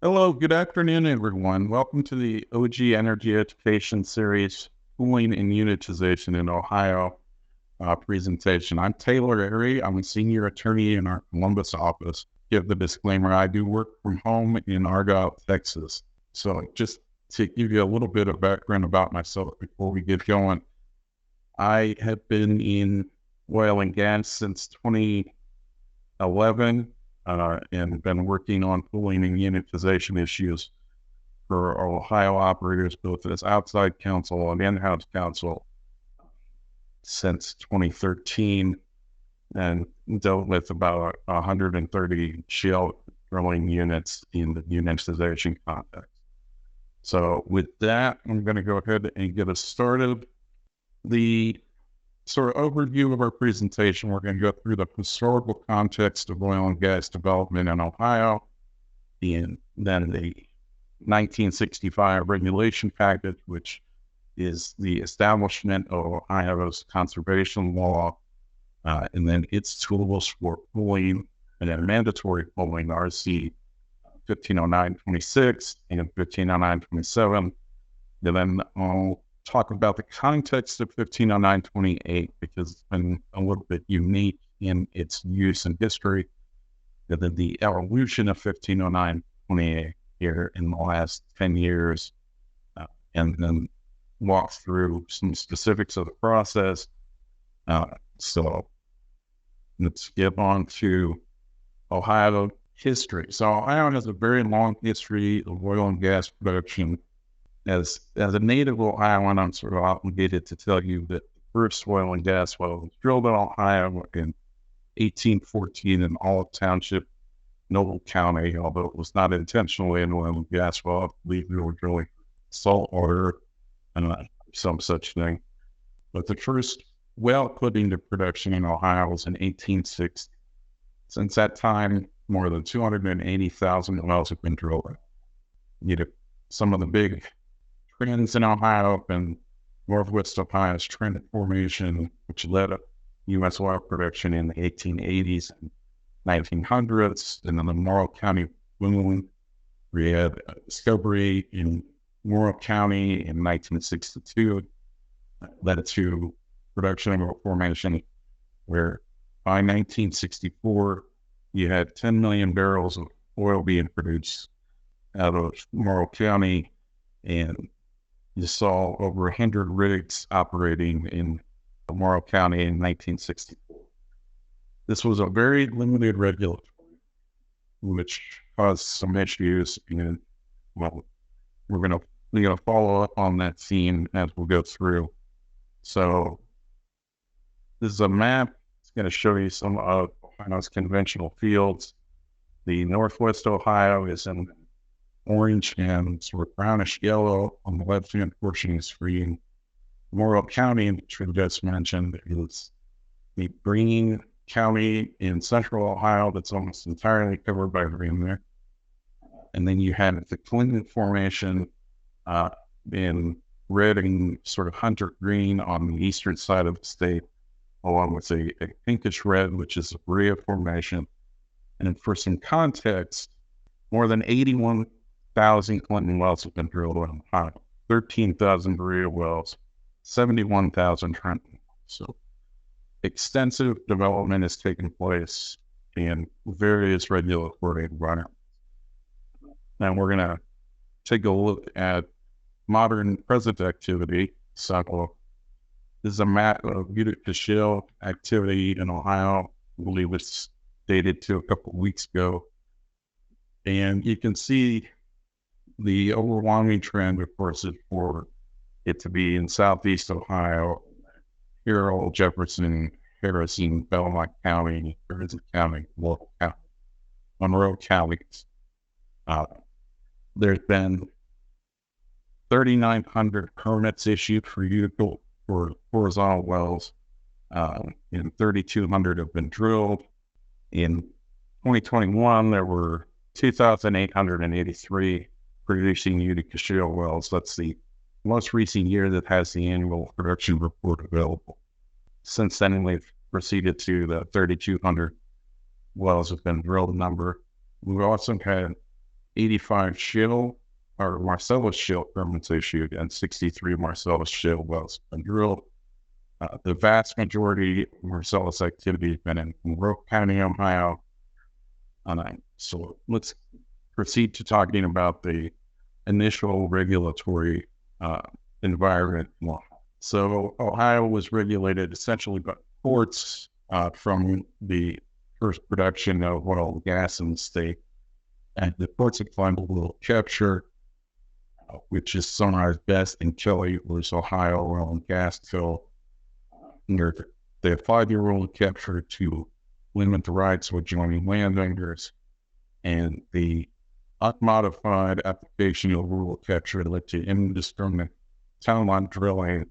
Hello, good afternoon, everyone. Welcome to the OG Energy Education Series, Pooling and Unitization in Ohio presentation. I'm Taylor Airey. I'm a senior attorney in our Columbus office. Give the disclaimer, I do work from home in Argyle, Texas. So just to give you a little bit of background about myself before we get going, I have been in oil and gas since 2011 and been working on pooling and unitization issues for Ohio operators, both as outside counsel and in-house counsel since 2013, and dealt with about 130 shale drilling units in the unitization context. So with that, I'm going to go ahead and get us started. The sort of overview of our presentation, we're going to go through the historical context of oil and gas development in Ohio, and then the 1965 regulation package, which is the establishment of Ohio's conservation law, and then its tools for pooling and then mandatory pooling R.C. 1509-26 and 1509-27. And then I'll talk about the context of 1509-28 because it's been a little bit unique in its use and history. And then the evolution of 1509-28 here in the last 10 years, and then walk through some specifics of the process. So let's get on to Ohio history. So Ohio has a very long history of oil and gas production. As a native Ohioan, I'm sort of obligated to tell you that the first oil and gas well was drilled in Ohio in 1814 in Olive Township, Noble County, although it was not intentionally an oil and gas well. I believe we were drilling salt water and some such thing. But the first well put into production in Ohio was in 1860. Since that time, more than 280,000 wells have been drilled. You know, some of the big trends in Ohio have been Northwest Ohio's Trend Formation, which led up U.S. oil production in the 1880s and 1900s, and then the Morrow County boom. We had a discovery in Morrow County in 1962, led to production of a formation where by 1964, you had 10 million barrels of oil being produced out of Morrow County, and you saw over 100 rigs operating in Morrow County in 1964. This was a very limited regulatory, which caused some issues, and well, we're going to follow up on that theme as we go through. So this is a map. It's going to show you some of Ohio's conventional fields. The Northwest Ohio is in orange and sort of brownish yellow. On the left-hand portion is green. Morrow County, which we just mentioned, is the green county in central Ohio that's almost entirely covered by green there. And then you have the Clinton Formation in red and sort of hunter green on the eastern side of the state, along with a pinkish red, which is a Berea Formation. And for some context, more than 81,000 Clinton wells have been drilled in Ohio, 13,000 Berea wells, 71,000 Trenton. So extensive development has taken place in various regulatory environments. Now we're going to take a look at modern present activity. So this is a map of Utica Shale activity in Ohio. I believe it's dated to a couple of weeks ago. And you can see the overwhelming trend, of course, is for it to be in southeast Ohio, Carroll, Jefferson, Harrison, Belmont County, Jersey County, Local County, Monroe counties. There's been 3,900 permits issued for Utica for horizontal wells, and 3,200 have been drilled. In 2021, there were 2,883 producing Utica shale wells. That's the most recent year that has the annual production report available. Since then, we've proceeded to the 3,200 wells have been drilled number. We've also had 85 shale or Marcellus shale permits issued and 63 Marcellus shale wells been drilled. The vast majority of Marcellus activity has been in Monroe County, Ohio. So let's proceed to talking about the initial regulatory environment. So Ohio was regulated essentially by courts from the first production of oil and gas in the state. And the courts applied a little capture, which is summarized best in Kelly versus Ohio Oil and Gas Bill. They applied the rule of capture to limit the rights of adjoining landowners, and the unmodified application of rule of capture led to indiscriminate townline drilling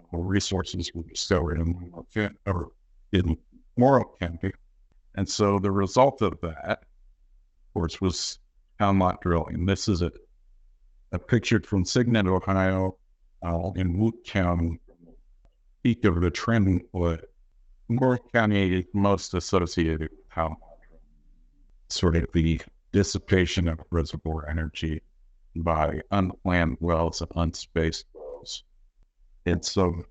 where resources were discovered in Morrow County. And so the result of that, of course, was townline drilling. This is a picture from Signet, Ohio, in Wood County, peak of the trend. Morrow County is most associated with how sort of the dissipation of reservoir energy by unplanned wells and unspaced wells. And so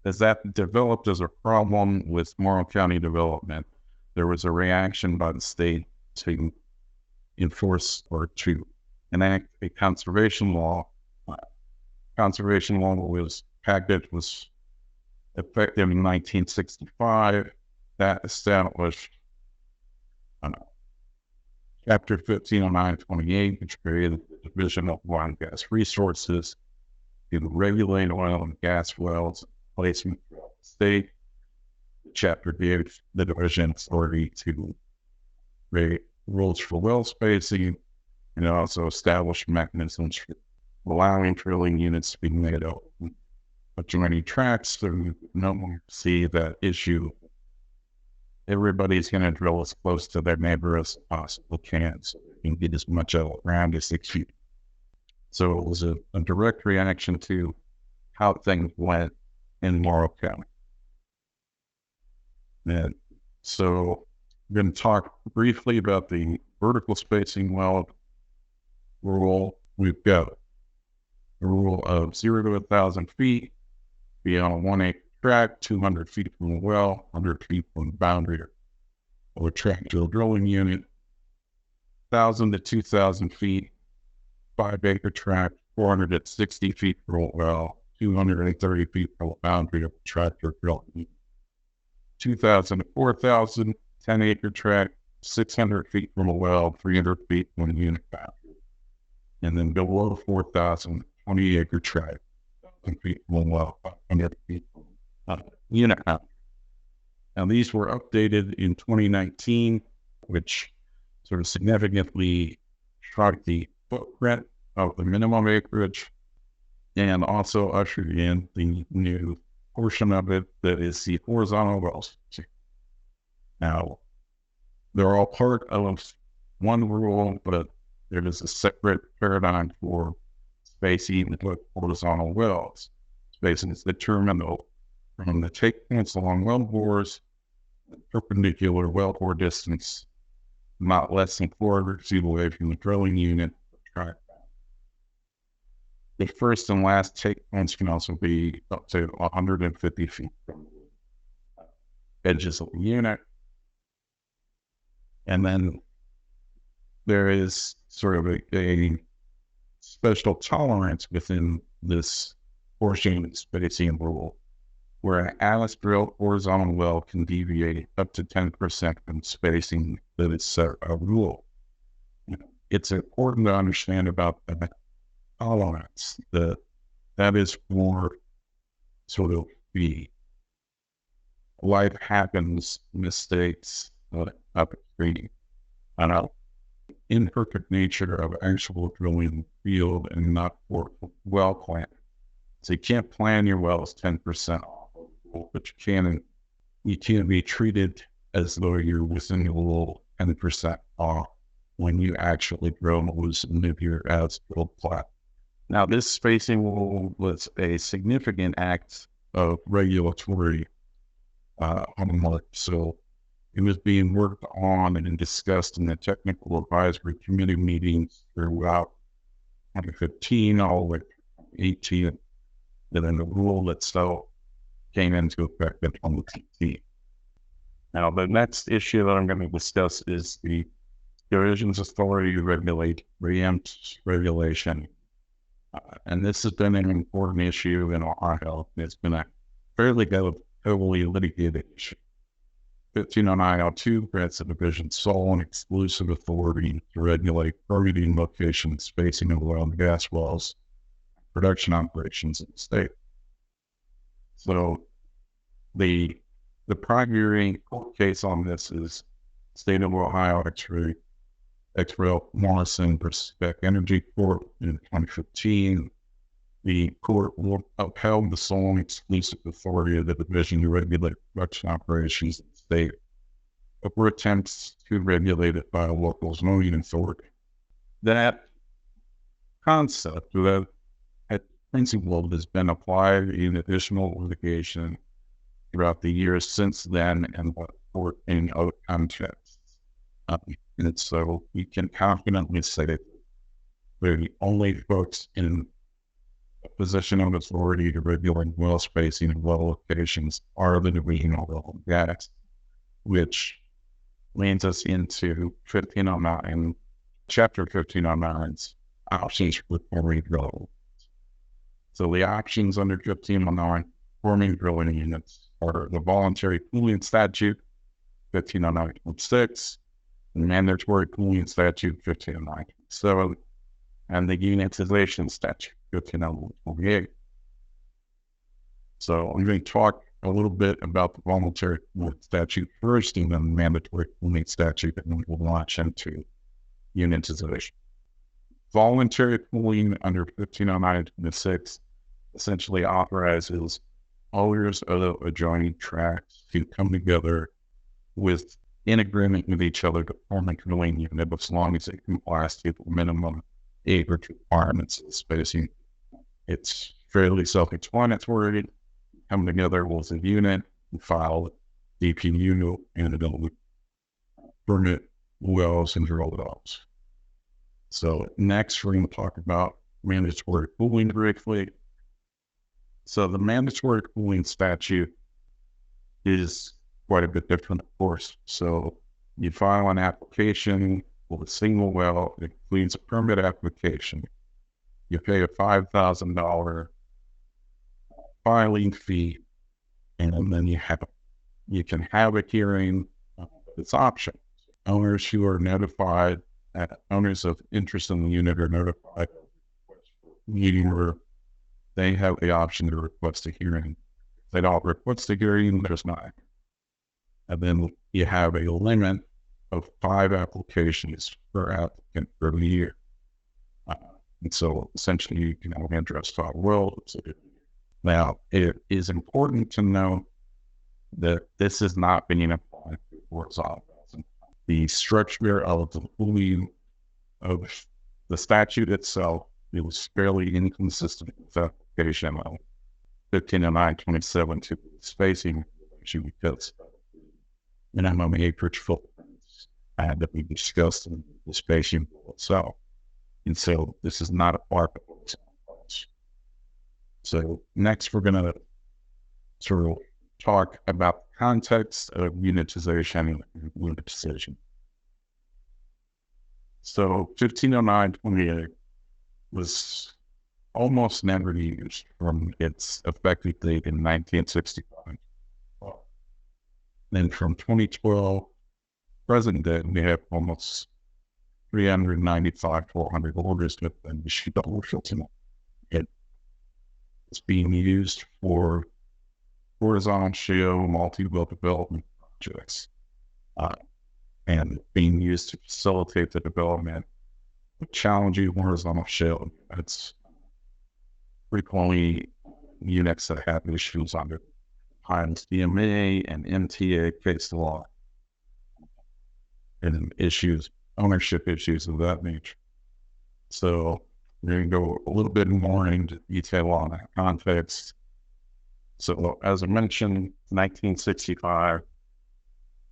as that developed as a problem with Morrow County development, there was a reaction by the state to enforce or to enact a conservation law. Conservation law was effective in 1965. That established Chapter 150928, which created the Division of Oil and Gas Resources to regulate oil and gas wells placement throughout the state. The chapter gave the division authority to create rules for well spacing, and it also established mechanisms for allowing drilling units to be made open adjoining tracts, so you no longer see that issue. Everybody's going to drill as close to their neighbor as possible can, so they can get as much out around as they can. So it was a direct reaction to how things went in Morrow County. And so I'm going to talk briefly about the vertical spacing well rule. We've got a rule of 0 to 1,000 feet, be on a 1 acre tract, 200 feet from the well, 100 feet from the boundary of a tract to a drilling unit, 1,000 to 2,000 feet, 5 acre tract, 460 feet from a well, 230 feet from the boundary of a tract or drilling unit, 2,000 to 4,000, 10 acre tract, 600 feet from a well, 300 feet from the unit boundary, and then below 4,000, 20 acre tract, 1,000 feet from a well, 500 feet from unit boundary. Now, these were updated in 2019, which sort of significantly shrunk the footprint of the minimum acreage and also ushered in the new portion of it that is the horizontal wells. Now, they're all part of one rule, but there is a separate paradigm for spacing with horizontal wells. Spacing is determined from the take points along well bores, perpendicular well bore distance, not less than 400 feet away from the drilling unit. The first and last take points can also be up to 150 feet from the edges of the unit. And then there is sort of a special tolerance within this portion spacing rule, where an as-drilled horizontal well can deviate up to 10% from spacing that is set a rule. It's important to understand about the tolerance that is for sort of the life happens mistakes upstream. Imperfect nature of actual drilling in the field and not for well planning. So you can't plan your wells 10% off of the rule, but you can't be treated as though you're within the rule 10% off when you actually drill those into your as-drilled plat. Now, this spacing rule was a significant act of regulatory homework. So It was being worked on and discussed in the technical advisory committee meetings throughout 2015, all the way to 2018, and then the rule itself came into effect in 2016. Now, the next issue that I'm going to discuss is the Division's authority to regulate preempts regulation. And this has been an important issue in Ohio. It's been a fairly heavily litigated issue. 150902 grants the division sole and exclusive authority to regulate permitting, location, spacing of oil and gas wells, production operations in the state. So the primary court case on this is State of Ohio X-Rail Morrison versus Beck Energy Court in 2015. The court upheld the sole and exclusive authority of the division to regulate production operations in the state over attempts to regulate it by a local zoning authority. That concept, that principle, has been applied in additional litigation throughout the years since then and in other contexts. And so we can confidently say that we're the only folks in a position of authority to regulate well spacing and well locations are the Division of Oil and Gas, which leads us into 1509, Chapter 1509's options for forming drilling. So the options under 1509 forming drilling units are the Voluntary Pooling Statute, 1509.6, the Mandatory Pooling Statute, 1509.7, and the Unitization Statute, 1509.28. So I'm going to talk a little bit about the Voluntary Pooling Statute first, and then the Mandatory Pooling Statute, and then we'll launch into unitization. Voluntary pooling under 1509.6 essentially authorizes owners of adjoining tracts to come together in agreement with each other to form a drilling unit as long as it complies with the minimum acreage requirements of the spacing. It's fairly self-explanatory. Come together with a unit, file DPU, and it'll permit wells and drill wells. So next, we're going to talk about mandatory pooling briefly. So the mandatory pooling statute is quite a bit different, of course. So you file an application with a single well. It includes a permit application. You pay a $5,000 filing fee, and then you can have a hearing. It's optional. Owners who are notified, owners of interest in the unit are notified meeting where they have the option to request a hearing. If they don't request a hearing, there's not. And then you have a limit of 5 applications per applicant per year. And so essentially you can only address 5 wells. Now, it is important to know that this is not being applied to horizontal. The structure of the pooling of the statute itself, it was fairly inconsistent with application of 1509.27 to the spacing issue because minimum acreage footprints had to be discussed in the spacing rule itself. And so this is not a part of what's in place. So next we're going to sort of talk about the context of unitization and unitization. So 1509.28 was almost never used from its effective date in 1965. Then from 2012, present day, we have almost 400 orders that been issued over 1509. It's being used for horizontal shale multi-well development projects, and being used to facilitate the development of challenging horizontal shale units, frequently units that have issues under Hines DMA and MTA case law, and ownership issues of that nature. So we're going to go a little bit more into detail on that context. So as I mentioned, 1965,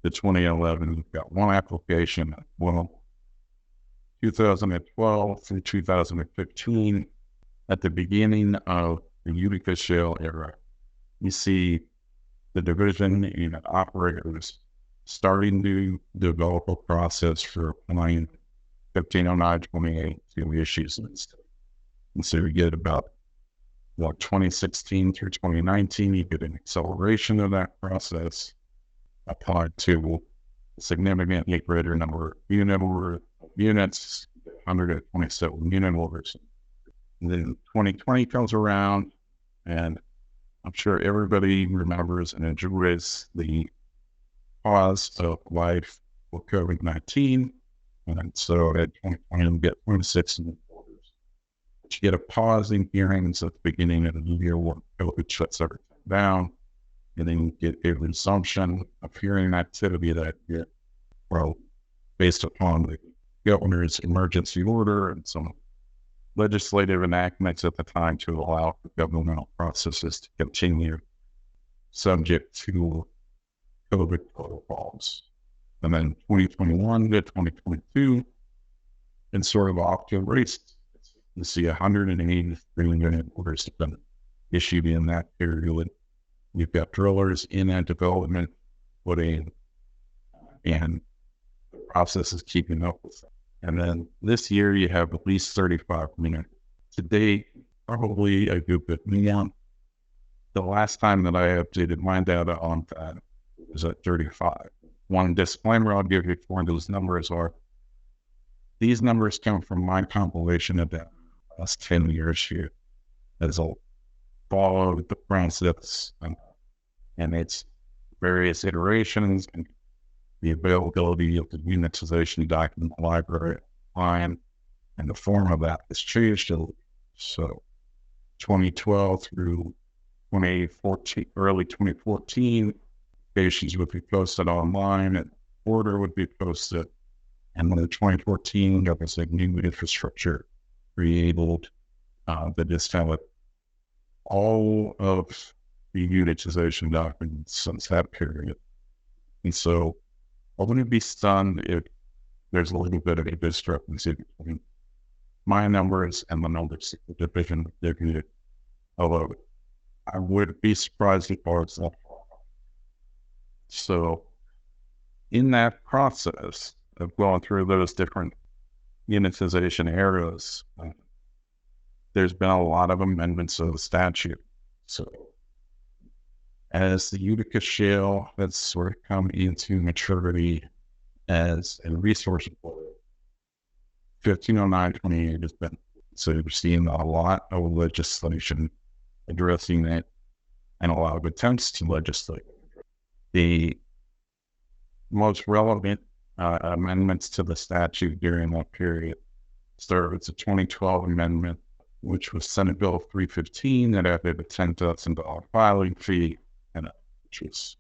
to 2011, you've got one application. Well, 2012 through 2015, at the beginning of the Utica Shale era, you see the division and operators starting to develop a process for applying 1509-28 to issues. And so you get about 2016 through 2019, you get an acceleration of that process applied to a significantly greater number of units, 127 unit orders. And then 2020 comes around, and I'm sure everybody remembers and enjoys the pause of life with COVID-19. And so at 2020, we get 26 unit orders. But you get a pause in hearings at the beginning of the year when COVID shuts everything down. And then you get a resumption of hearing activity that year, well, based upon the governor's emergency order and some legislative enactments at the time to allow for governmental processes to continue subject to COVID protocols. And then 2021 to 2022, and sort of off to a race. You see 183 unit orders have been issued in that period. You've got drillers in that development footing, and the process is keeping up with them. And then this year you have at least 35 units. Today, probably a good bit more. The last time that I updated my data on that was at 35. One disclaimer I'll give you for those numbers are, these numbers come from my compilation of the last 10 years here, as I'll follow the process and its various iterations and the availability of the unitization document library line, and the form of that has changed. So 2012 through 2014, early 2014, applications would be posted online and order would be posted. And then in 2014, there was a new infrastructure created that is kind all of the unitization documents since that period. And so I wouldn't be stunned if there's a little bit of a discrepancy between my numbers and the numbers of the division did. Although I would be surprised if it's not. So in that process of going through those different unitization eras, there's been a lot of amendments of the statute. So as the Utica Shale has sort of come into maturity as a resource employer, 1509-28 has been, so we're seeing a lot of legislation addressing it and a lot of attempts to legislate. The most relevant amendments to the statute during that period started with the 2012 amendment, which was Senate Bill 315 that added a $10,000 filing fee, and which was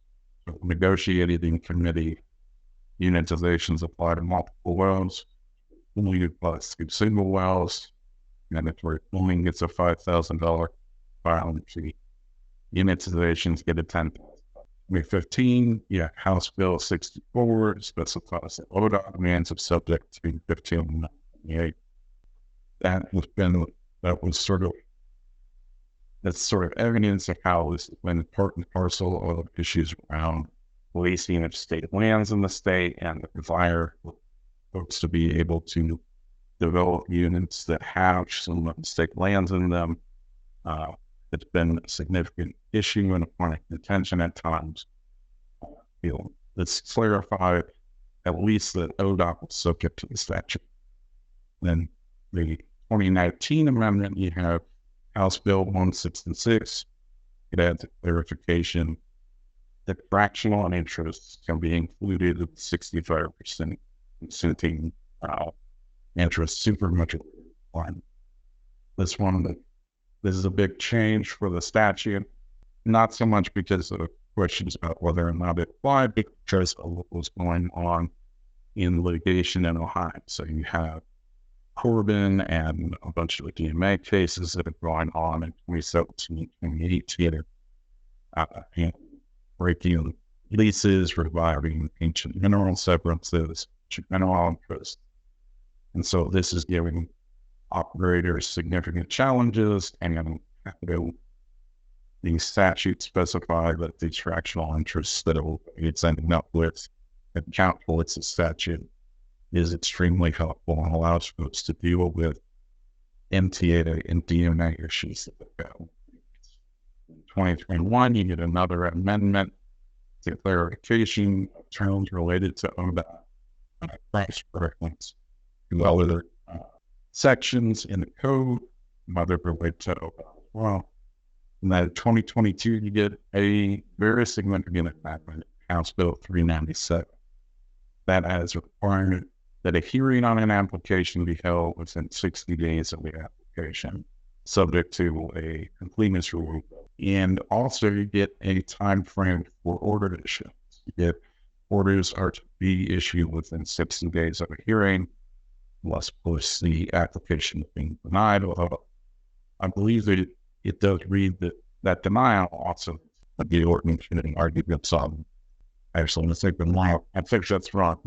negotiated in committee. Unitizations apply to multiple wells, only applies to single wells. Mandatory pooling gets a $5,000 filing fee. Unitizations get a $10,000. 2015, House Bill 64 specifies that ODOT demands of subject to 1598. That's sort of evidence of how this has been part and parcel of issues around leasing of state lands in the state and the desire for folks to be able to develop units that have some state lands in them. It's been a significant issue and a point of contention at times. Let's clarify at least that ODOT was subject to the statute. Then the 2019 amendment, you have House Bill 166. It adds a clarification that fractional interests can be included with 65% consenting interest supermajority line. This is a big change for the statute, not so much because of questions about whether or not it applied, but because of what was going on in litigation in Ohio. So you have Corbin and a bunch of the DMA cases that have gone on in 2017, 2018, and breaking leases, reviving ancient mineral severances, mineral interest. And so this is giving operators significant challenges, and the statutes specify that the fractional interests that it's ending up with and calculates the statute is extremely helpful and allows folks to deal with MTA and DNA issues that they've got. In 2021, you get another amendment to clarification of terms related to ODOT price preference to other sections in the code, whether related to ODOT as well. And then in 2022, you get a very significant amendment, House Bill 397, that has a requirement that a hearing on an application be held within 60 days of the application, subject to a completeness rule. And also you get a time frame for order issuance. If orders are to be issued within 60 days of a hearing, unless, of course, the application is being denied. Although I believe that it does read that denial also the ordinance shouldn't argue against some. Actually, I think that's wrong.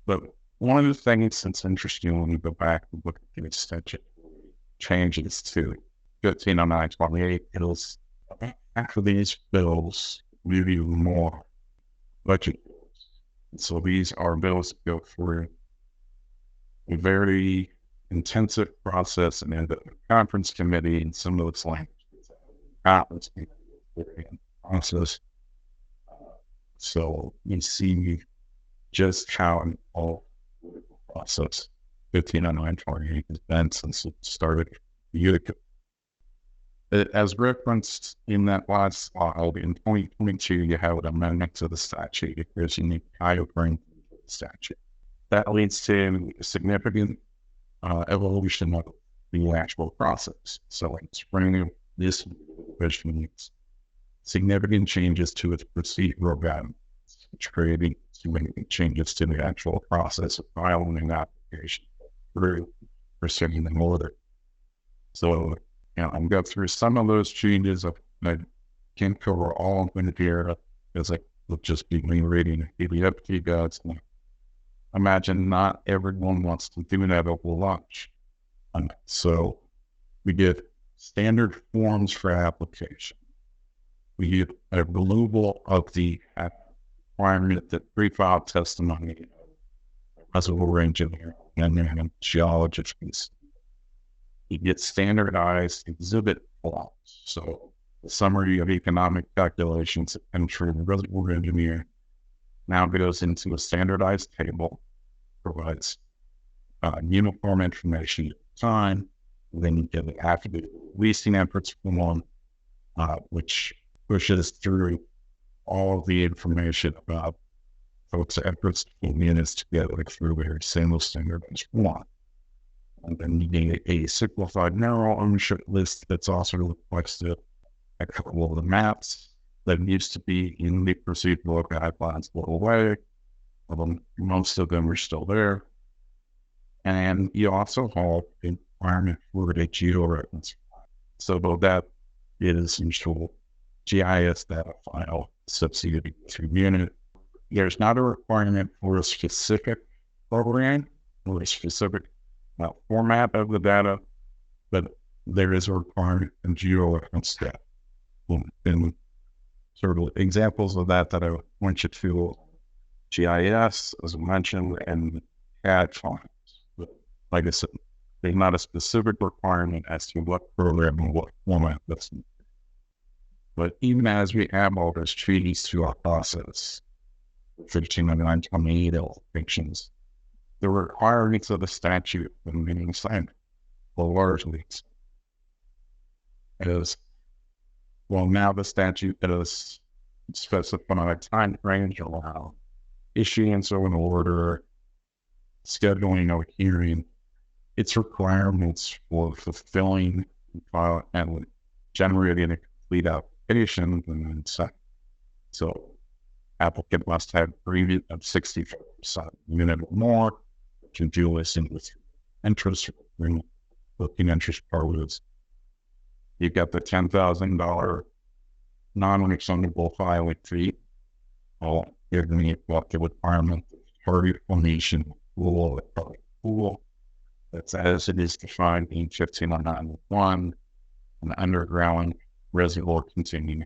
But one of the things that's interesting when you go back and look at the extension changes to 1509-28, it'll after these bills review more budget bills. And so these are bills that go through a very intensive process and the conference committee and some of its language conference committee process. So you see just how involved the process 1509-28 has been since it started Utica. As referenced in that last slide, in 2022, you have an amendment to the statute. It gives you a time frame for the statute. That leads to a significant evolution of the actual process. So in spring of this division, significant changes to its procedural guidelines, creating significant changes to the actual process of filing an application through proceeding in order. So, I'm going through some of those changes. I can't cover all of them here because I would just be reading PDF to you guys. Imagine not everyone wants to do that over lunch. So we get standard forms for application. We get a removal of the requirement that pre-file testimony, reservoir engineer, and geologist. You get standardized exhibit forms. So the summary of economic calculations and for the reservoir engineer now goes into a standardized table, provides uniform information at the time. Then you get the affidavit leasing efforts form, which pushes through all of the information about folks' efforts to pull units together through a single standardized form. And then you need a simplified narrow ownership list that's also requested. A couple of the maps that used to be in the procedural guidelines go away. Most of them are still there. And you also have a requirement for a geo-reference. So that is usual GIS data file subsidiary to unit. There's not a requirement for a specific program or a specific format of the data, but there is a requirement in geo-reference data. And sort of examples of that I would point you to GIS, as I mentioned, and CAD files. But like I said, there's not a specific requirement as to what program and what format that's in. But even as we add all those treaties to our process, 1509-28 applications, the requirements of the statute remain the same, or largely. As well, now the statute does specify time frames around issuance of an order, scheduling of a hearing, its requirements for fulfilling and generating a complete application, and so applicant must have previous of 65% unit or more, can do listing with interest, booking interest parties. You've got the $10,000 non-refundable filing fee all you're going to need the requirement of target formation pool that's as it is defined in 1509.1, an underground reservoir containing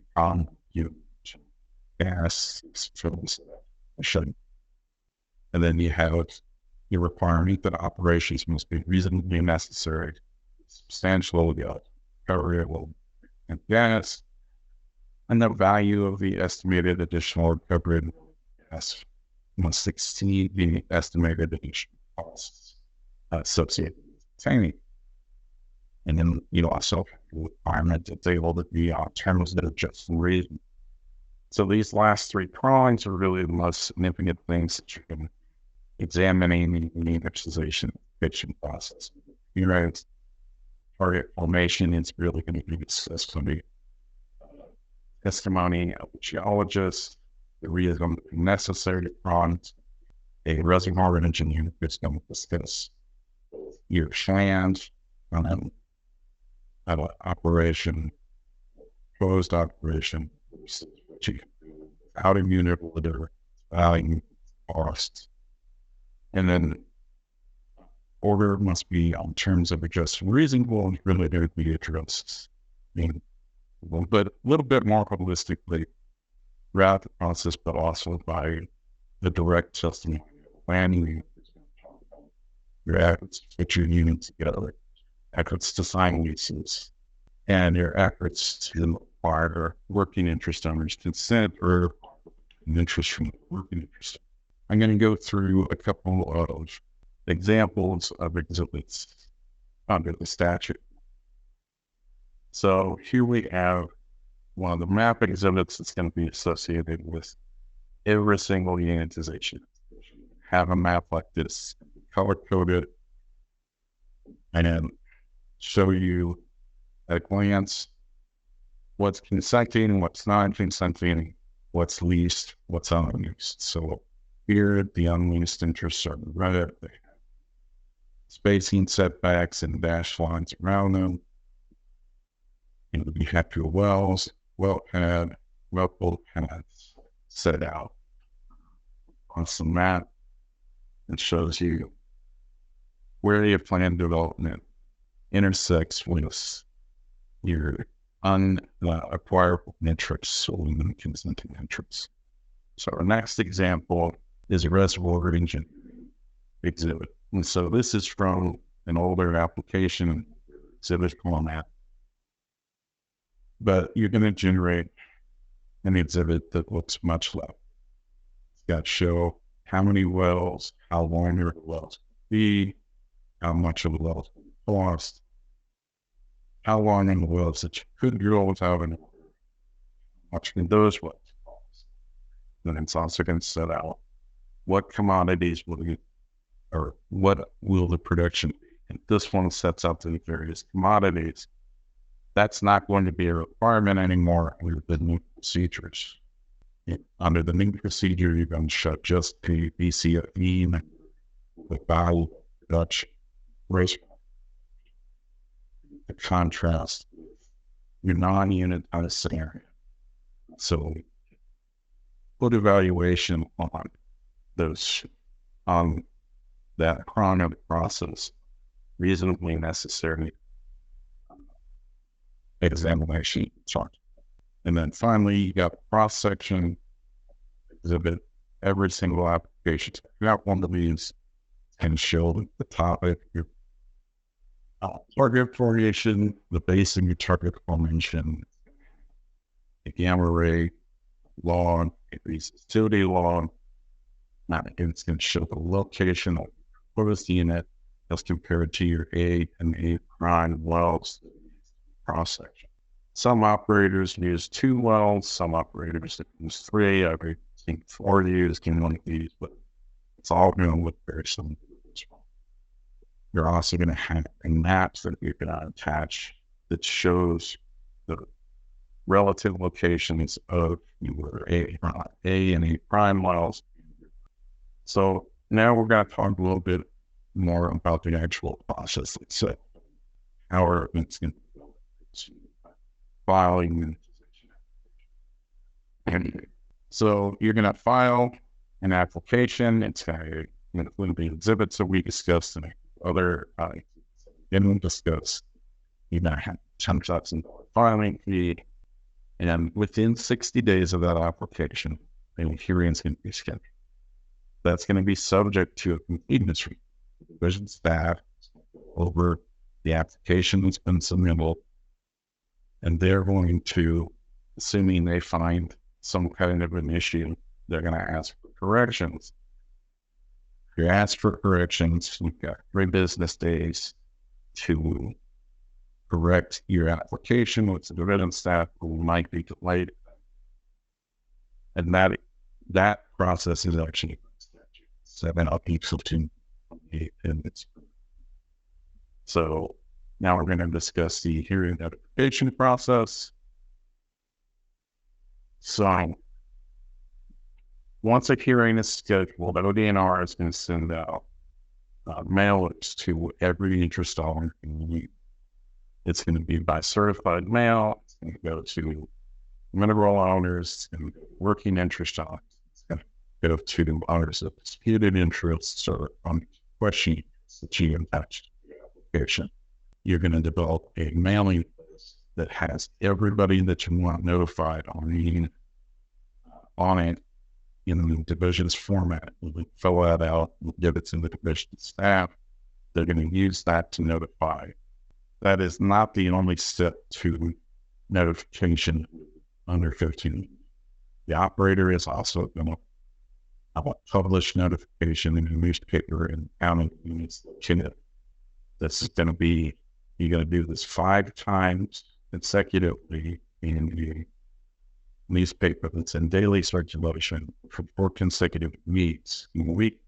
gas films. And then you have your requirement that operations must be reasonably necessary, substantial recovery and gas, and the value of the estimated additional recovery gas must exceed the estimated additional costs associated with obtaining. And then you also have the requirement that's able to be on terms that are just reasonable. So these last three prongs are really the most significant things that you can examine in the unitization process. Target formation is really going to be discussed from the testimony of the geologist, the reason necessary prongs. A reservoir engineer is going to discuss your plans on operation, closed operation, what you can do without a unit order, value, costs. And then order must be on terms of just reasonable and really to be addressed. I mean, a little bit more holistically throughout the process, but also by the direct testimony of planning, your efforts to put your unit together, efforts to sign leases, and your efforts to acquire working interest owners' consent or an interest from the working interest. I'm going to go through a couple of examples of exhibits under the statute. So here we have one of the map exhibits that's going to be associated with every single unitization. Have a map like this, color coded, and then show you at a glance what's consenting, what's not consenting, what's leased, what's unleased. So here, the unleased interests are red. They have spacing setbacks and dashed lines around them. And we have your well pad set out on some map and shows you where your planned development intersects with your unacquirable interests or non-consenting interests. So our next example is a reservoir engineering exhibit. And so this is from an older application exhibit format. But you're going to generate an exhibit that looks much like it's got to show how many wells, how long your wells be, how much of the wells cost, how long in the wells that you could drill without an order, how much can those wells cost. Then it's also going to set out what commodities will you, or what will the production be. And this one sets out the various commodities. That's not going to be a requirement anymore under the new procedures. Under the new procedure, you're going to show just the BCFE, the value production ratio, the contrast with your non-unitized scenario. So put evaluation on those, that prong of the process, reasonably necessary examination chart. And then finally, you got the cross-section exhibit. Every single application, you got one of these can show the topic, your target formation, the base of your target formation, the gamma ray log, the resistivity log. Now it's going to show the location of the proposed unit as compared to your A and A prime wells cross section. Some operators use 2 wells, some operators use 3. I think 4 use one of these, but it's all going to look very similar to this one. You're also going to have a map that you're going to attach that shows the relative locations of your A and A prime wells. So now we're going to talk a little bit more about the actual process itself. How are events going to filing unitization. So you're going to file an application. It's going to include the exhibits that we discussed and other didn't discuss. You're going to have $10,000 filing fee. And within 60 days of that application, the hearing is going to be scheduled. That's going to be subject to a completeness review. The division staff over the application that's been submitted, and they're going to, assuming they find some kind of an issue, they're going to ask for corrections. If you ask for corrections, you've got 3 business days to correct your application with the division staff who might be delayed. And that process is actually 7 up equal to 8 minutes. So now we're going to discuss the hearing notification process. So once a hearing is scheduled, ODNR is going to send out mailers to every interest owner. It's going to be by certified mail. It's going to go to mineral owners. It's going to go to working interest owners. It's going to go to owners of disputed interests or on question that you attach to the application. You're going to develop a mailing list that has everybody that you want notified on it in the division's format. You fill that out and give it to the division staff. They're going to use that to notify. That is not the only step to notification under 15. The operator is also going to publish notification in a newspaper and county units. This is going to be, you're going to do this 5 times consecutively in the newspaper that's in daily circulation for 4 consecutive weeks in a week.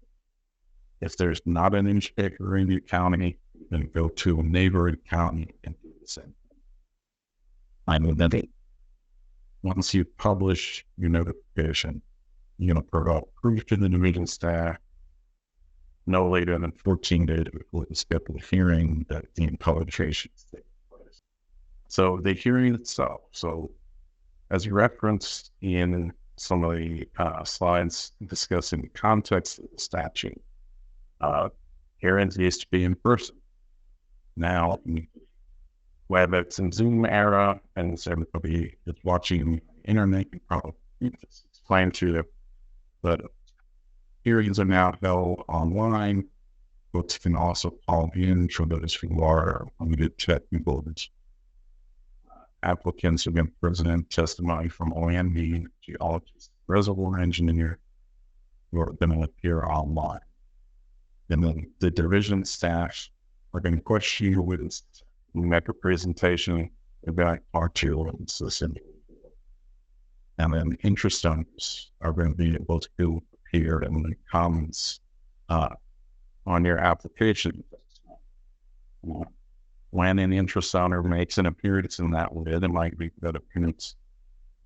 If there's not a newspaper in your county, then go to a neighboring county and do the same. Then once you publish your notification, you're going to provide proof to the division staff no later than 14 days before the scheduled hearing that the publication is taking place. So the hearing itself, so as you referenced in some of the slides discussing the context of the statute, hearings used to be in person. Now, WebEx and Zoom era, and so everybody is watching the internet, you probably explain to them, but hearings are now held online. Folks can also call in for those who are limited technical. Applicants are going to present testimony from a land being geologist, reservoir engineer, who are going to appear online. And then the division staff are going to question your witness, make a presentation about arterial system. And then interest owners are going to be able to appear in the comments on your application. When an interest owner makes an appearance in that way, they might be that appearance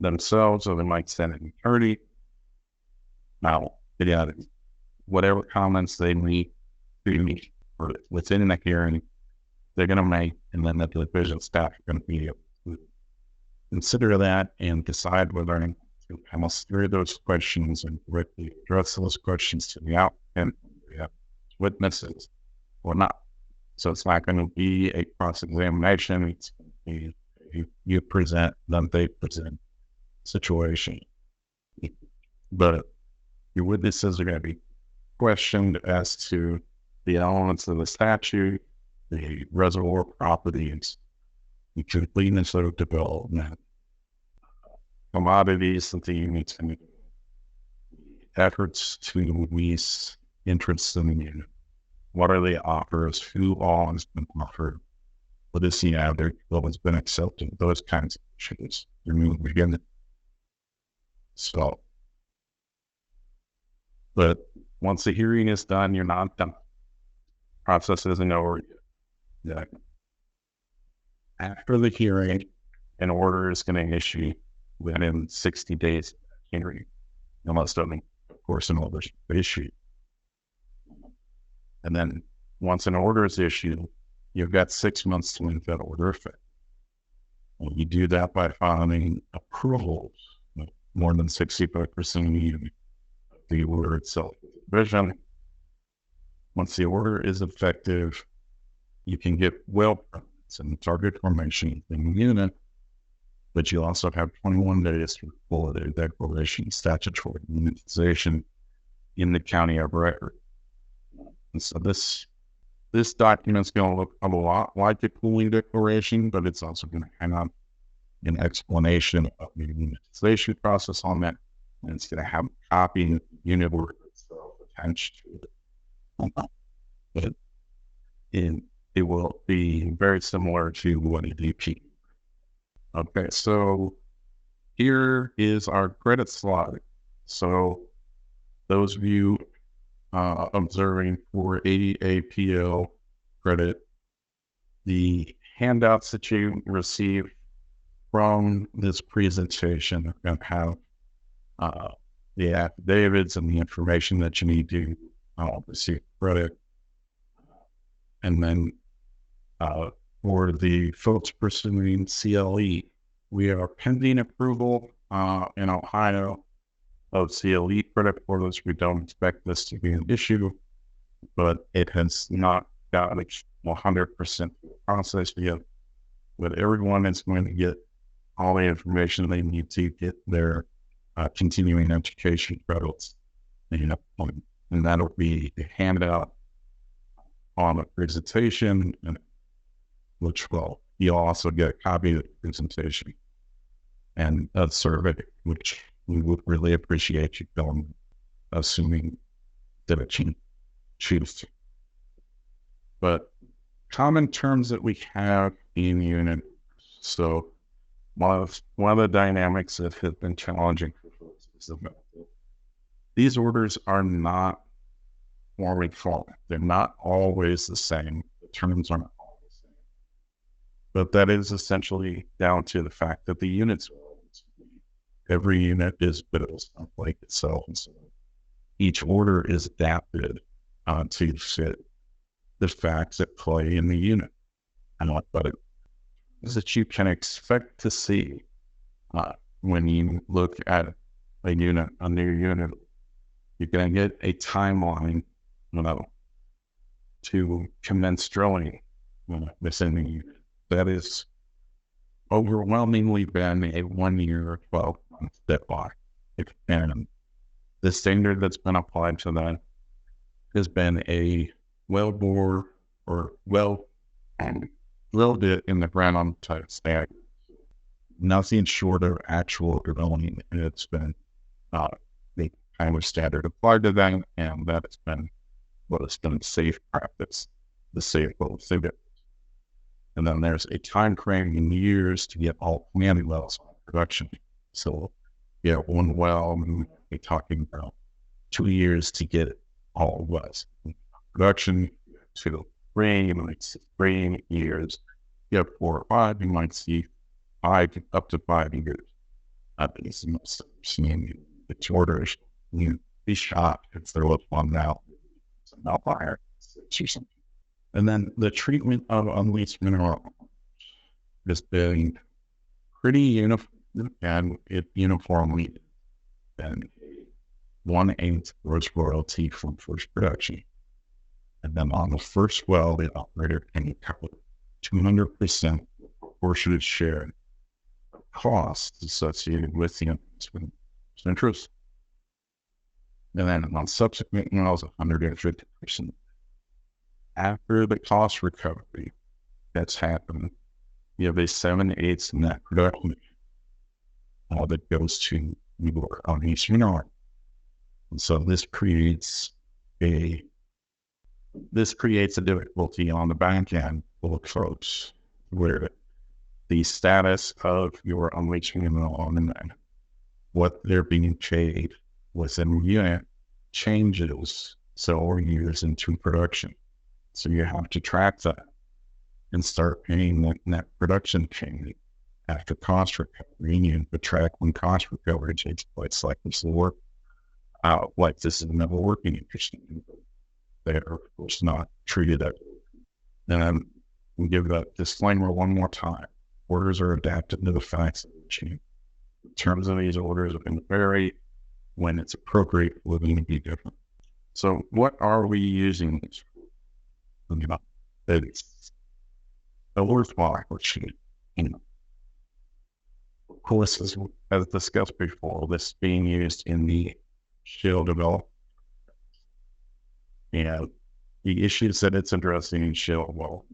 themselves, or they might send an attorney. Now, whatever comments they need or within the hearing, they're going to make, and then the division staff are going to be able to consider that and decide whether to answer those questions and directly address those questions to the applicant, the witnesses, or not. So it's not going to be a cross-examination. It's going to be you present, then they present situation. But your witnesses are going to be questioned as to the elements of the statute, the reservoir properties, the completeness of development, commodities that the unit's going to do, efforts to release interest in the unit. What are the offers? Who all has been offered? What is the average? What has been accepted? Those kinds of issues. Begin. So, but once the hearing is done, you're not done. Process isn't over yet. After the hearing, an order is going to issue within 60 days of the hearing, unless, of course, an order is issued. And then once an order is issued, you've got 6 months to make that order effect. And you do that by filing approvals more than 65% of the order itself is provision. Once the order is effective, you can get well permits and target formation in the unit, but you also have 21 days to pull a declaration statutory unitization in the county of record. And so this document is going to look a lot like a pooling declaration, but it's also going to have an explanation of the unitization process on that, and it's going to have a copy of the unit order itself attached to it. But it will be very similar to what a DP. Okay, so here is our credit slide. So those of you observing for APL credit, the handouts that you receive from this presentation are going to have the affidavits and the information that you need to receive credit. And then for the folks pursuing CLE, we are pending approval in Ohio of CLE credit for this. We don't expect this to be an issue, but it has not gotten 100% process yet. But everyone is going to get all the information they need to get their continuing education credits. And that'll be a handout on a presentation, and which will you'll also get a copy of the presentation and a survey, which we would really appreciate you filling, assuming that it choose to. But common terms that we have in unit. So one of the dynamics that has been challenging for folks is that these orders are not formally formed. They're not always the same. The terms aren't always the same. But that is essentially down to the fact that the units, every unit is built like itself. And so each order is adapted to fit the facts at play in the unit. And what it is that you can expect to see when you look at a unit, a new unit, you're going to get a timeline to commence drilling within the unit. That is overwhelmingly been a 1 year or 12-month deadline. And the standard that's been applied to that has been a well bore or well bit in the ground type stack. Nothing short of actual drilling. It's been the kind of standard applied to that, and that has been what has been safe practice, the safe well figure. And then there's a time frame in years to get all planning wells on production. So yeah, one well, we're talking about 2 years to get all wells in production. 2, 3, you might see 3 years. You have 4 or 5, you might see 5 up to 5 years. These most seeing the orders, you be shocked if there was one now. It's an outlier. And then the treatment of unleached mineral has been pretty uniform, and it uniformly been 1/8 gross royalty from first production. And then on the first well, the operator can cover 200% proportionate share of costs associated with the investment interest. And then on subsequent wells, 150%. After the cost recovery that's happened, you have a 7/8 net production that goes to your unleached mineral. And so this creates a difficulty on the back end for folks where the status of your unleached mineral and what they're being paid within the unit changes several years into production. So you have to track that and start paying that net production change after cost recovery. You need to track when cost recovery takes place, like this will work out, like this is never working interest. They are, of course, not treated as. And we'll give that disclaimer one more time. Orders are adapted to the facts of the change. terms of these orders are going to vary. When it's appropriate, we're going to be different. So what are we using these for? You know, it's the worthwhile, which, you know, of course, as discussed before, this is being used in the shale development. And the issues that it's addressing in shale, well,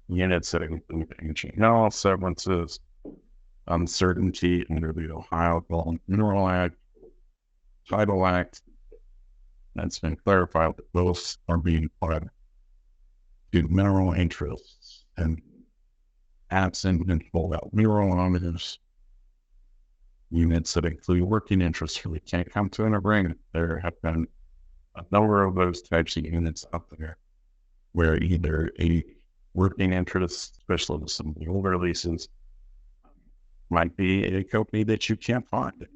units that include ancient mineral severances, uncertainty under the Ohio Development Mineral Act, Title Act. That's been clarified that both are being applied to mineral interests and absent and full out mineral owners. Units that include working interests really can't come to an agreement. There have been a number of those types of units out there where either a working interest, especially with some of the older leases, might be a company that you can't find.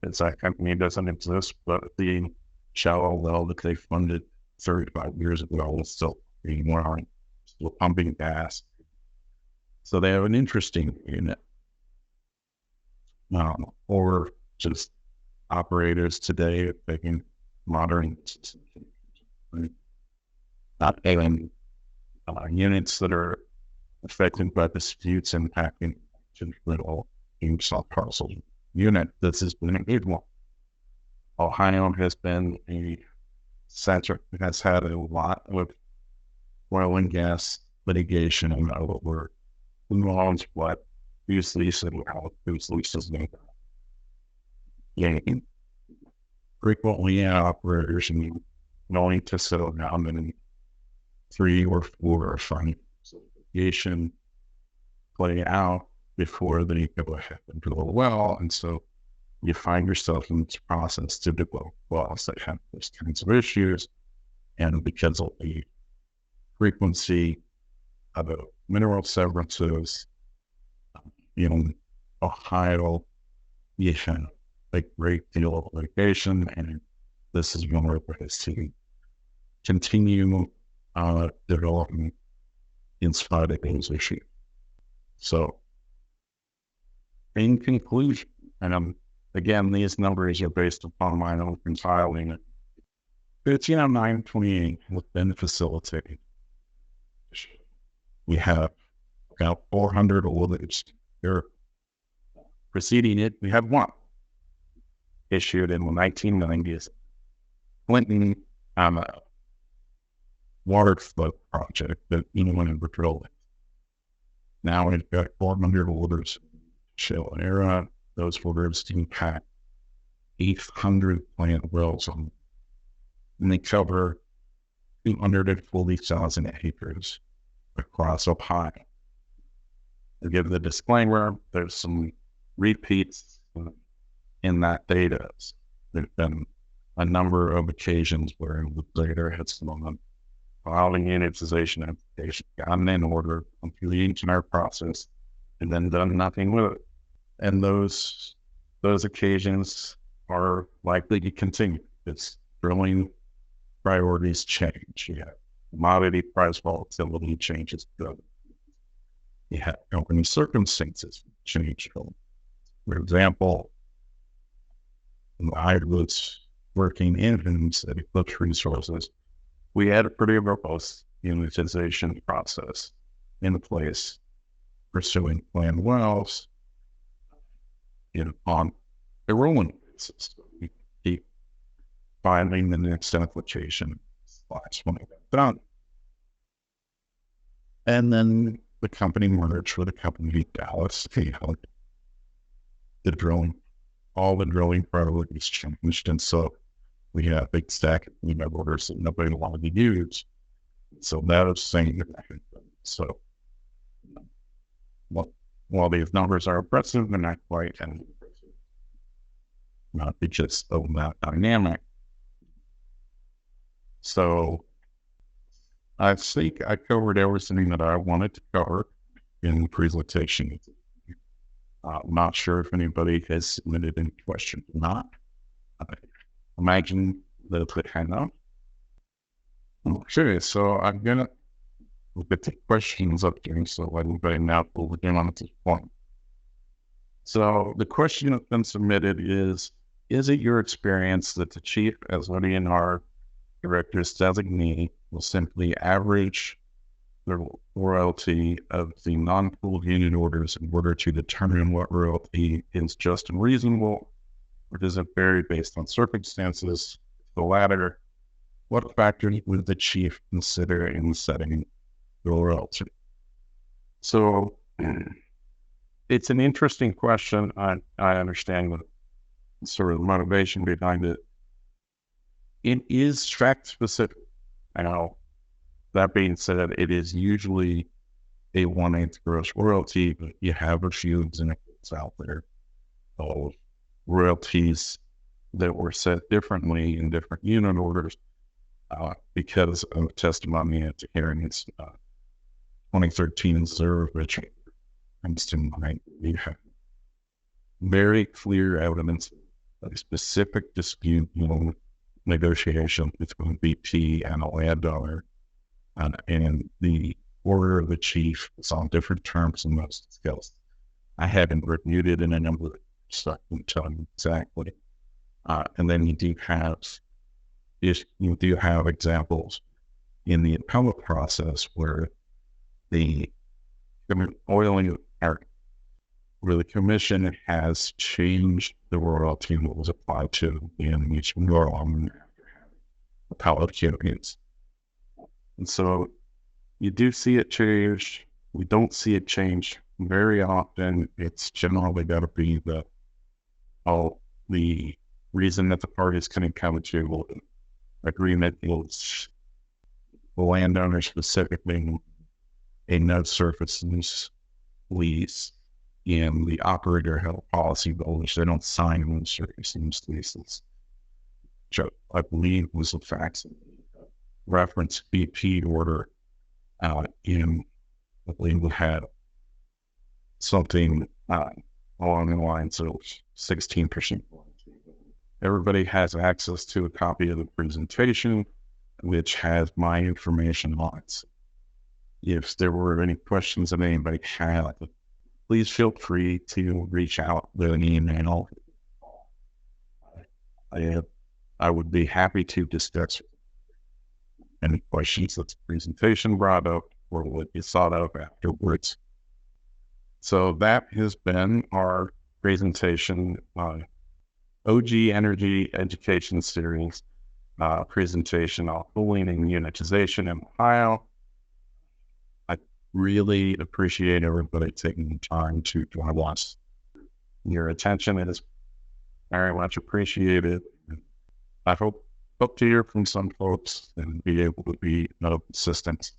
It's that company doesn't exist, but the shallow well that they funded 35 years ago is still being running, still pumping gas. So they have an interesting unit. Or just operators today making modern, not having units that are affected by disputes impacting little small parcel unit. This has been a good one. Ohio has been a center, has had a lot of oil and gas litigation and over who owns what, whose lease and how whose leases gain. Frequently, operators knowing to settle down in 3 or 4 or 5 litigation play out before they go ahead and drill a well. And so you find yourself in this process to develop wells that have those kinds of issues. And because of the frequency of the mineral severances, Ohio, you have a great deal of litigation, and this is one of ways to continue development in spite of those issues. So, in conclusion, and again, these numbers are based upon my own compiling. 1509-28 has been facilitated. We have about 400 orders. They're preceding it. We have one issued in the 1990s. Clinton water flood project that anyone ever drilled. Now we've got 400 orders. Shale era, those orders impact 800 plant wells on, and they cover 240,000 acres across Ohio. To give the disclaimer, there's some repeats in that data. There's been a number of occasions where the data has gone filed a unitization application, gotten in order, through the entire process, and then done nothing with it. And those occasions are likely to continue. It's drilling priorities change. You have commodity price volatility changes. You have company circumstances change. For example, I was working in at Eclipse Resources. We had a pretty robust unitization process in place, pursuing planned wells on a rolling basis. We keep filing the next application when it got done. And then the company merged with a company in Dallas. All the drilling priorities changed. And so we had a big stack of orders that nobody wanted to use. So that was saying, so while these numbers are impressive, they're not quite as impressive. Not because of that dynamic. So I think I covered everything that I wanted to cover in the presentation. I'm not sure if anybody has submitted any questions or not. I imagine that they have. Okay, so I'm going to look at the questions up here, so everybody now will begin on at this point. So the question that's been submitted is it your experience that the chief as ODNR director's designee will simply average the royalty of the non-pooled unit orders in order to determine what royalty is just and reasonable, or does it vary based on circumstances? The latter, what factors would the chief consider in setting the royalty? So it's an interesting question. I understand the sort of motivation behind it. It is fact specific. Now, that being said, it is usually a 1/8 gross royalty, but you have a few examples out there of royalties that were set differently in different unit orders because of testimony at the hearings. 2013 Zero, which comes to mind. We have very clear evidence of a specific dispute, negotiation between BP and a landowner, and the order of the chief is on different terms in most cases. I haven't reviewed it in a number of stuff and tell you exactly. And then you do have examples in the appellate process where the commission has changed the royalty that was applied to in each appellate hearings. And so you do see it change. We don't see it change very often. It's generally got to be the reason that the parties couldn't come to agreement is the landowner specifically a no surface lease, and the operator had a policy by which they don't sign no surface leases, which I believe was the facts reference BP order in, I believe we had something along the lines of 16%. Everybody has access to a copy of the presentation, which has my information on it. If there were any questions that anybody had, please feel free to reach out with an email. I would be happy to discuss any questions that the presentation brought up or what you thought of afterwards. So that has been our presentation on OG Energy Education Series presentation on pooling and unitization in Ohio. I really appreciate everybody taking the time to join us. Your attention is very much appreciated. I hope to hear from some folks and be able to be of assistance.